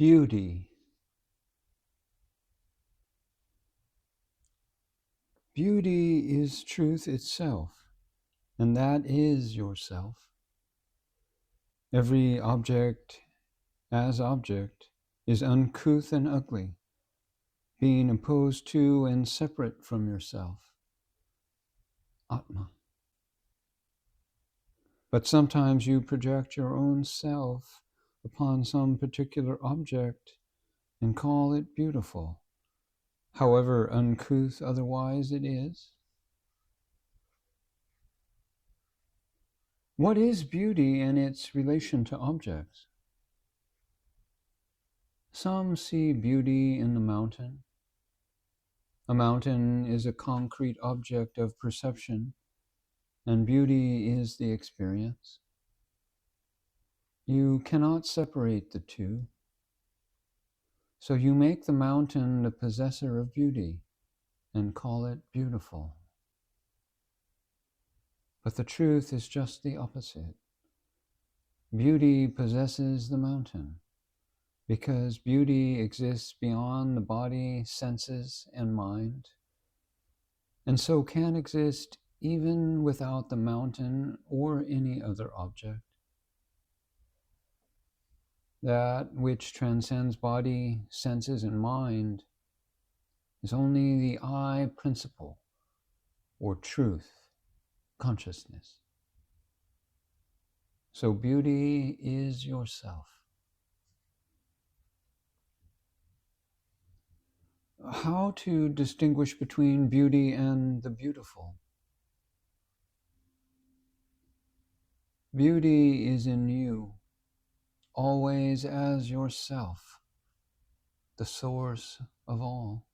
Beauty. Beauty is truth itself, and that is yourself. Every object as object is uncouth and ugly, being opposed to and separate from yourself, Atma. But sometimes you project your own self upon some particular object and call it beautiful, however uncouth otherwise it is. What is beauty and its relation to objects? Some see beauty in the mountain. A mountain is a concrete object of perception, and beauty is the experience. You cannot separate the two. So you make the mountain the possessor of beauty and call it beautiful. But the truth is just the opposite. Beauty possesses the mountain because beauty exists beyond the body, senses, and mind, and so can exist even without the mountain or any other object. That which transcends body, senses, and mind is only the I principle, or truth, consciousness. So beauty is yourself. How to distinguish between beauty and the beautiful? Beauty is in you, always as yourself, the source of all.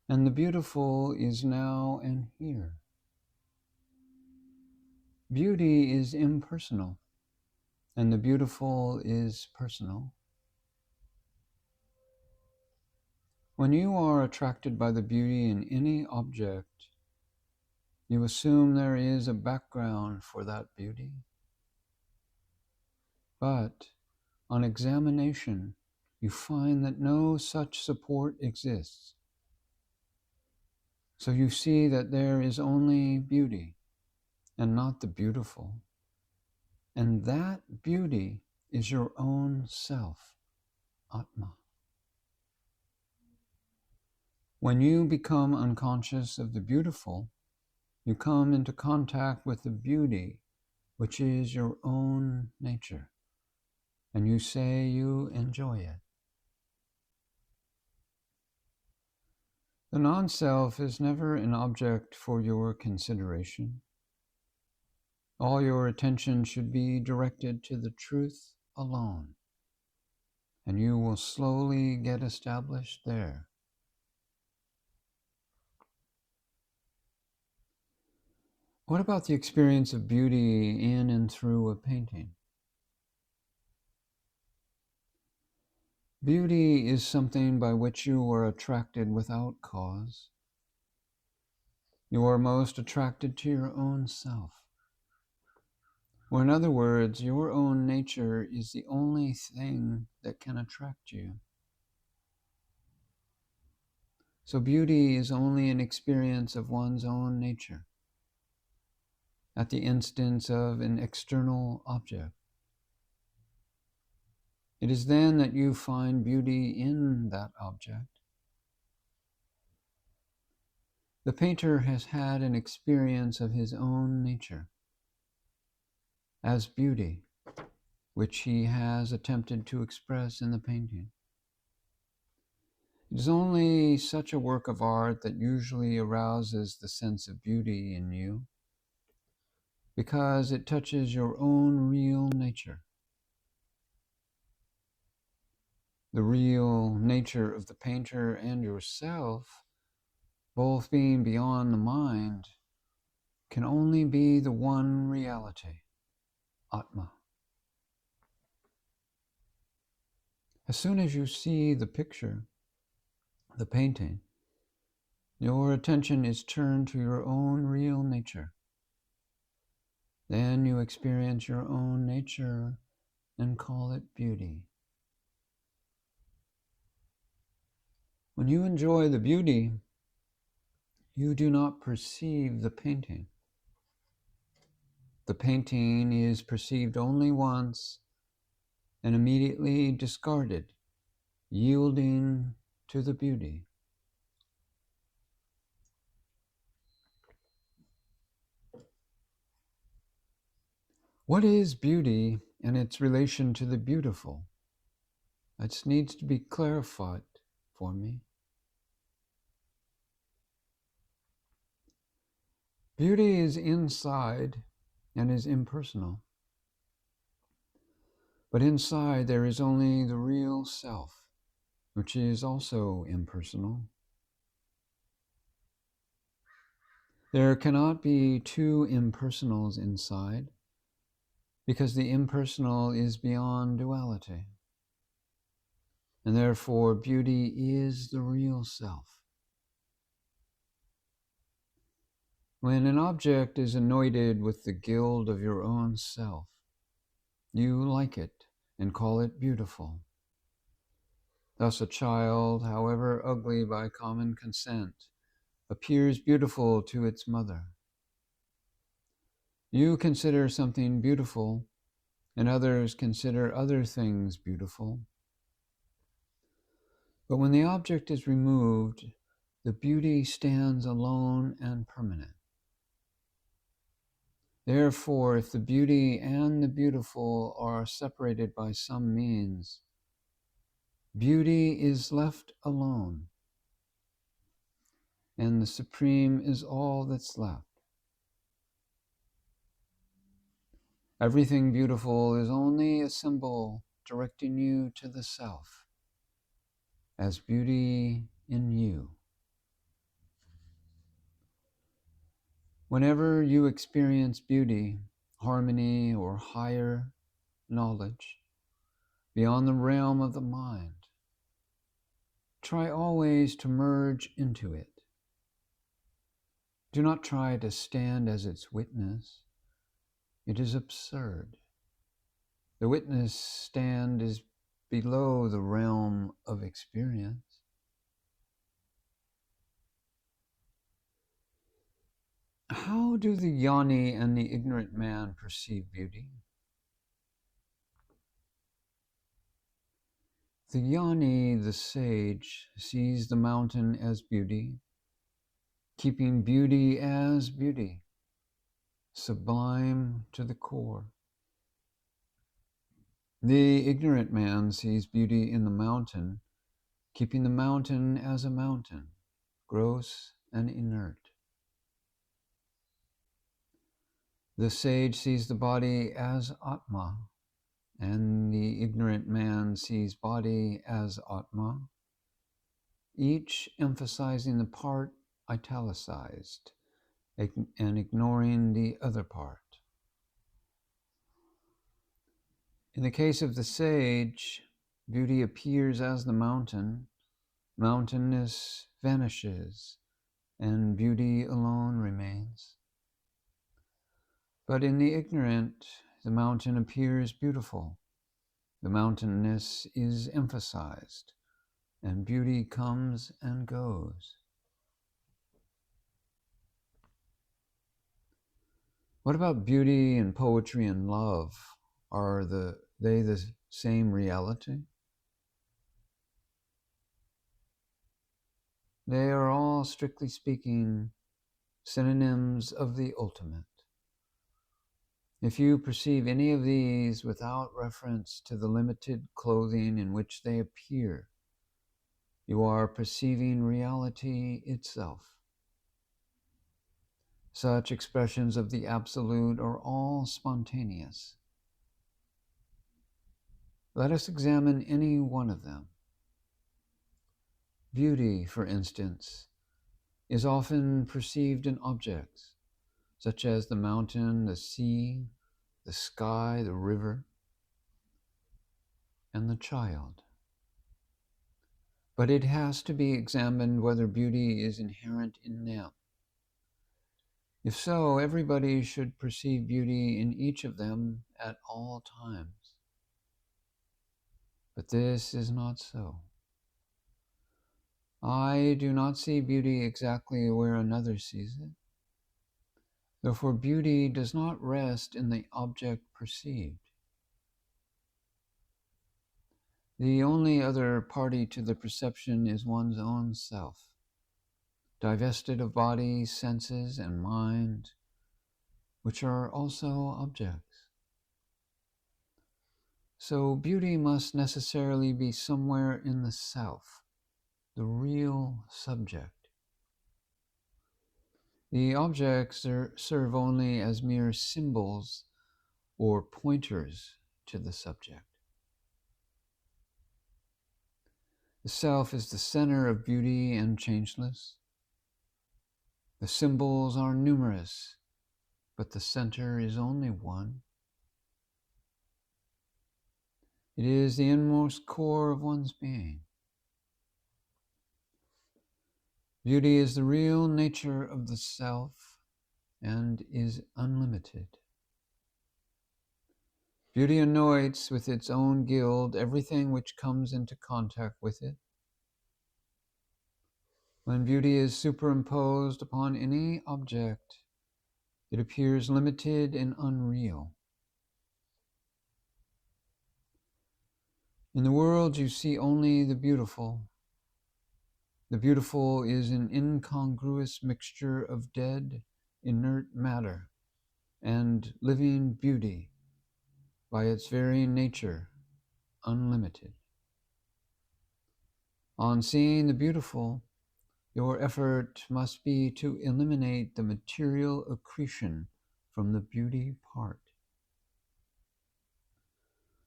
And the beautiful is now and here. Beauty is impersonal, and the beautiful is personal. When you are attracted by the beauty in any object, you assume there is a background for that beauty. But on examination, you find that no such support exists. So you see that there is only beauty and not the beautiful. And that beauty is your own self, Atma. When you become unconscious of the beautiful, you come into contact with the beauty, which is your own nature, and you say you enjoy it. The non-self is never an object for your consideration. All your attention should be directed to the truth alone, and you will slowly get established there. What about the experience of beauty in and through a painting? Beauty is something by which you are attracted without cause. You are most attracted to your own self. Or in other words, your own nature is the only thing that can attract you. So beauty is only an experience of one's own nature, at the instance of an external object. It is then that you find beauty in that object. The painter has had an experience of his own nature as beauty, which he has attempted to express in the painting. It is only such a work of art that usually arouses the sense of beauty in you, because it touches your own real nature. The real nature of the painter and yourself, both being beyond the mind, can only be the one reality, Atma. As soon as you see the picture, the painting, your attention is turned to your own real nature. Then you experience your own nature and call it beauty. When you enjoy the beauty, you do not perceive the painting. The painting is perceived only once and immediately discarded, yielding to the beauty. What is beauty and its relation to the beautiful? That needs to be clarified for me. Beauty is inside and is impersonal. But inside there is only the real self, which is also impersonal. There cannot be two impersonals inside, because the impersonal is beyond duality. And therefore, beauty is the real self. When an object is anointed with the gild of your own self, you like it and call it beautiful. Thus a child, however ugly by common consent, appears beautiful to its mother. You consider something beautiful, and others consider other things beautiful. But when the object is removed, the beauty stands alone and permanent. Therefore, if the beauty and the beautiful are separated by some means, beauty is left alone, and the supreme is all that's left. Everything beautiful is only a symbol directing you to the self, as beauty in you. Whenever you experience beauty, harmony, or higher knowledge beyond the realm of the mind, try always to merge into it. Do not try to stand as its witness. It is absurd. The witness stand is below the realm of experience. How do the jnani and the ignorant man perceive beauty? The jnani, the sage, sees the mountain as beauty, keeping beauty as beauty, sublime to the core. The ignorant man sees beauty in the mountain, keeping the mountain as a mountain, gross and inert. The sage sees the body as Atma, and the ignorant man sees body as Atma, each emphasizing the part italicized and ignoring the other part. In the case of the sage, beauty appears as the mountain, mountainness vanishes, and beauty alone remains. But in the ignorant, the mountain appears beautiful, the mountainness is emphasized, and beauty comes and goes. What about beauty and poetry and love? Are they the same reality? They are all, strictly speaking, synonyms of the ultimate. If you perceive any of these without reference to the limited clothing in which they appear, you are perceiving reality itself. Such expressions of the Absolute are all spontaneous. Let us examine any one of them. Beauty, for instance, is often perceived in objects, such as the mountain, the sea, the sky, the river, and the child. But it has to be examined whether beauty is inherent in them. If so, everybody should perceive beauty in each of them at all times. But this is not so. I do not see beauty exactly where another sees it. Therefore, beauty does not rest in the object perceived. The only other party to the perception is one's own self, divested of body, senses, and mind, which are also objects. So beauty must necessarily be somewhere in the self, the real subject. The objects serve only as mere symbols or pointers to the subject. The self is the center of beauty and changeless. The symbols are numerous, but the center is only one. It is the inmost core of one's being. Beauty is the real nature of the self and is unlimited. Beauty anoints with its own guild everything which comes into contact with it. When beauty is superimposed upon any object, it appears limited and unreal. In the world, you see only the beautiful. The beautiful is an incongruous mixture of dead, inert matter and living beauty, by its very nature, unlimited. On seeing the beautiful, your effort must be to eliminate the material accretion from the beauty part.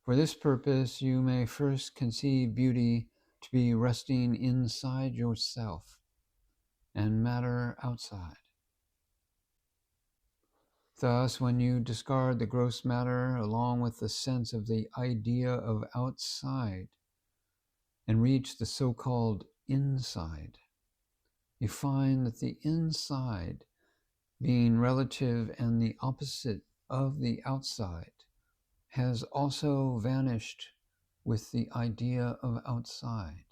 For this purpose, you may first conceive beauty to be resting inside yourself and matter outside. Thus, when you discard the gross matter along with the sense of the idea of outside and reach the so-called inside, you find that the inside, being relative and the opposite of the outside, has also vanished with the idea of outside.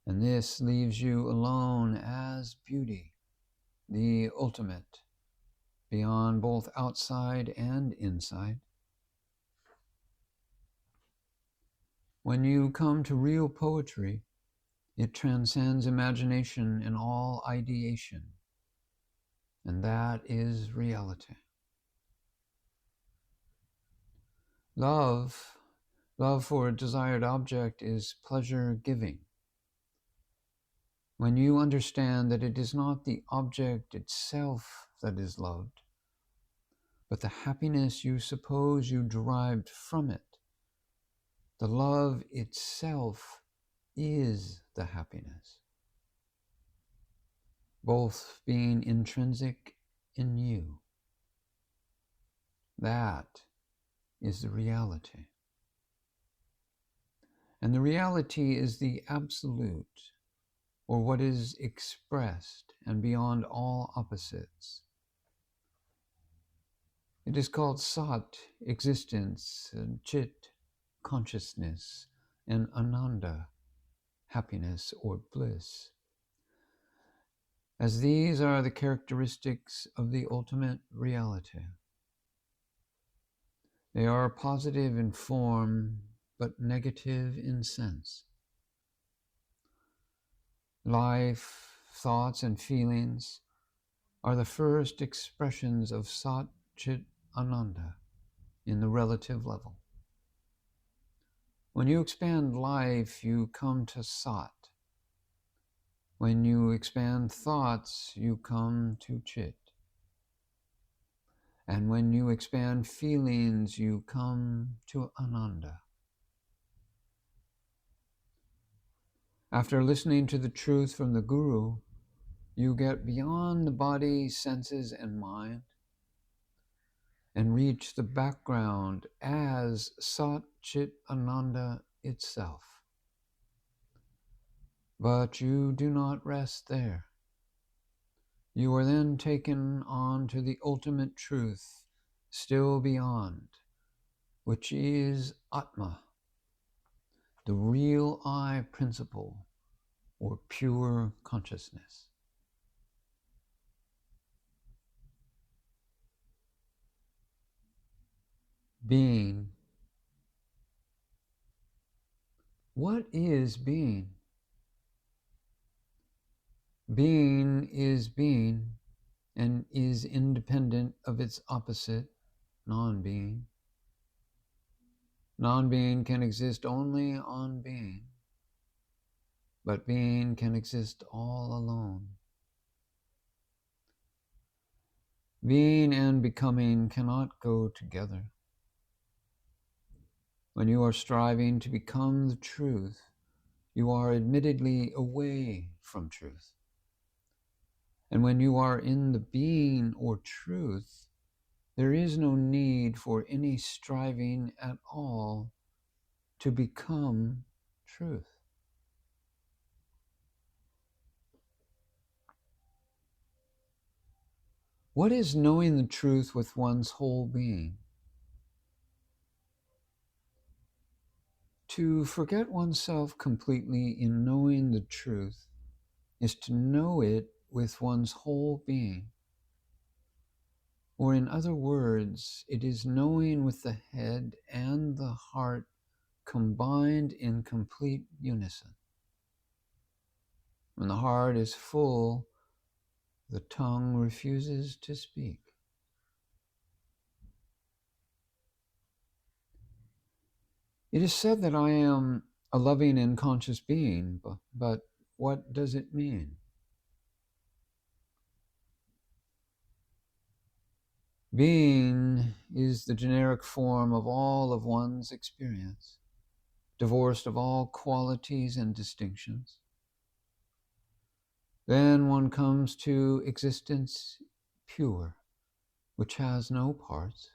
And this leaves you alone as beauty, the ultimate, beyond both outside and inside. When you come to real poetry, it transcends imagination and all ideation, and that is reality. Love for a desired object is pleasure-giving. When you understand that it is not the object itself that is loved, but the happiness you suppose you derived from it, the love itself is the happiness, both being intrinsic in you. That is the reality. And the reality is the absolute, or what is expressed and beyond all opposites. It is called Sat, existence, and Chit, consciousness, and Ananda, happiness or bliss. As these are the characteristics of the ultimate reality. They are positive in form, but negative in sense. Life, thoughts, and feelings are the first expressions of Sat, Chit, Ananda in the relative level. When you expand life, you come to Sat. When you expand thoughts, you come to Chit. And when you expand feelings, you come to Ananda. After listening to the truth from the Guru, you get beyond the body, senses, and mind and reach the background as Sat Chit Ananda itself. But you do not rest there. You are then taken on to the ultimate truth, still beyond, which is Atma, the real I principle, or pure consciousness. Being. What is being? Being is being and is independent of its opposite, non-being. Non-being can exist only on being, but being can exist all alone. Being and becoming cannot go together. When you are striving to become the truth, you are admittedly away from truth. And when you are in the being or truth, there is no need for any striving at all to become truth. What is knowing the truth with one's whole being? To forget oneself completely in knowing the truth is to know it with one's whole being. Or in other words, it is knowing with the head and the heart combined in complete unison. When the heart is full, the tongue refuses to speak. It is said that I am a loving and conscious being, but what does it mean? Being is the generic form of all of one's experience, divorced of all qualities and distinctions. Then one comes to existence pure, which has no parts.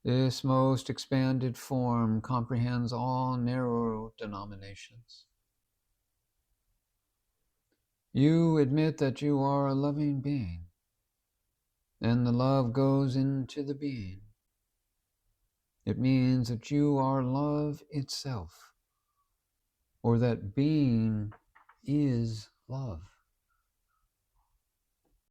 This most expanded form comprehends all narrow denominations. You admit that you are a loving being, and the love goes into the being. It means that you are love itself, or that being is love.